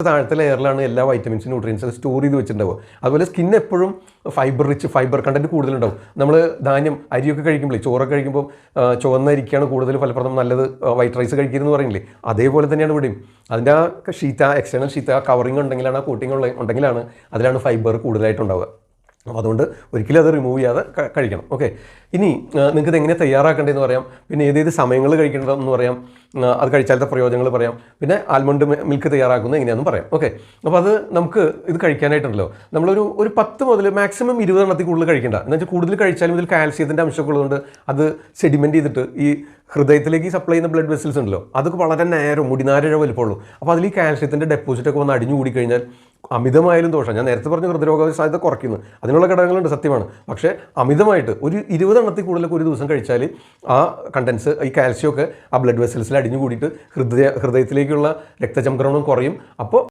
താഴത്തെ ലെയറിലാണ് എല്ലാ വൈറ്റമിൻസും ന്യൂട്രിയൻസും സ്റ്റോർ ചെയ്ത് വെച്ചിട്ടുണ്ടാവുക. അതുപോലെ സ്കിൻ എപ്പോഴും ഫൈബർ കണ്ടന്റ് കൂടുതലുണ്ടാവും. നമ്മൾ ധാന്യം അരിയൊക്കെ കഴിക്കുമ്പോൾ ചോറൊക്കെ കഴിക്കുമ്പോൾ ചുവന്ന അരിക്കാണ് കൂടുതൽ ഫലപ്രദം നല്ലത് വൈറ്റ് റൈസ് കഴിക്കരുതെന്ന് പറയില്ലേ, അതേപോലെ തന്നെയാണ് ഇവിടെയും. അതിൻ്റെ ആ ഷീറ്റ്, ആ എക്സ്റ്റേണൽ ഷീറ്റ്, ആ കവറിങ് ഉണ്ടെങ്കിലാണ്, ആ കോട്ടിങ് ഉണ്ടെങ്കിലാണ് അതിലാണ് ഫൈബർ കൂടുതലായിട്ടുണ്ടാവുക. അപ്പോൾ അതുകൊണ്ട് ഒരിക്കലും അത് റിമൂവ് ചെയ്യാതെ കഴിക്കണം. ഓക്കെ, ഇനി നിങ്ങൾക്ക് ഇത് എങ്ങനെ തയ്യാറാക്കേണ്ടതെന്ന് പറയാം, പിന്നെ ഏതേത് സമയങ്ങൾ കഴിക്കേണ്ടതെന്ന് പറയാം, അത് കഴിച്ചാലത്തെ പ്രയോജനങ്ങൾ പറയാം, പിന്നെ ആൽമണ്ട് മിൽക്ക് തയ്യാറാക്കുന്നത് എങ്ങനെയാണെന്ന് പറയാം. ഓക്കെ, അപ്പോൾ അത് നമുക്ക് ഇത് കഴിക്കാനായിട്ടുണ്ടല്ലോ ഒരു 10 മുതൽ മാക്സിമം 20 എണ്ണത്തിൽ കൂടുതൽ കഴിക്കേണ്ട. എന്ന് വെച്ചാൽ കൂടുതൽ കഴിച്ചാലും ഇതിൽ കാൽസ്യത്തിൻ്റെ അംശമൊക്കെ ഉള്ളതുകൊണ്ട് അത് സെഡിമെൻറ്റ് ചെയ്തിട്ട് ഈ ഹൃദയത്തിലേക്ക് സപ്ലൈ ചെയ്യുന്ന ബ്ലഡ് വെസൽസ് ഉണ്ടല്ലോ, അതൊക്കെ വളരെ നേരം മുടിനാരഴ വലിപ്പമുള്ളൂ. അപ്പോൾ അതിൽ ഈ കാൽസ്യത്തിൻ്റെ ഡെപ്പോസിറ്റൊക്കെ വന്ന് അടിഞ്ഞു കൂടി കഴിഞ്ഞാൽ അമിതമായാലും ദോഷം. ഞാൻ നേരത്തെ പറഞ്ഞ ഹൃദയരോഗ സാധ്യത കുറയ്ക്കുന്നു, അതിനുള്ള ഘടകങ്ങളുണ്ട്, സത്യമാണ്. പക്ഷേ അമിതമായിട്ട് ഒരു 20 എണ്ണത്തിൽ കൂടുതലൊക്കെ ഒരു ദിവസം കഴിച്ചാൽ ആ കണ്ടൻസ്, ഈ കാൽസ്യമൊക്കെ ആ ബ്ലഡ് വെസൽസിൽ അടിഞ്ഞു കൂടിയിട്ട് ഹൃദയത്തിലേക്കുള്ള രക്തചംക്രമണം കുറയും. അപ്പോൾ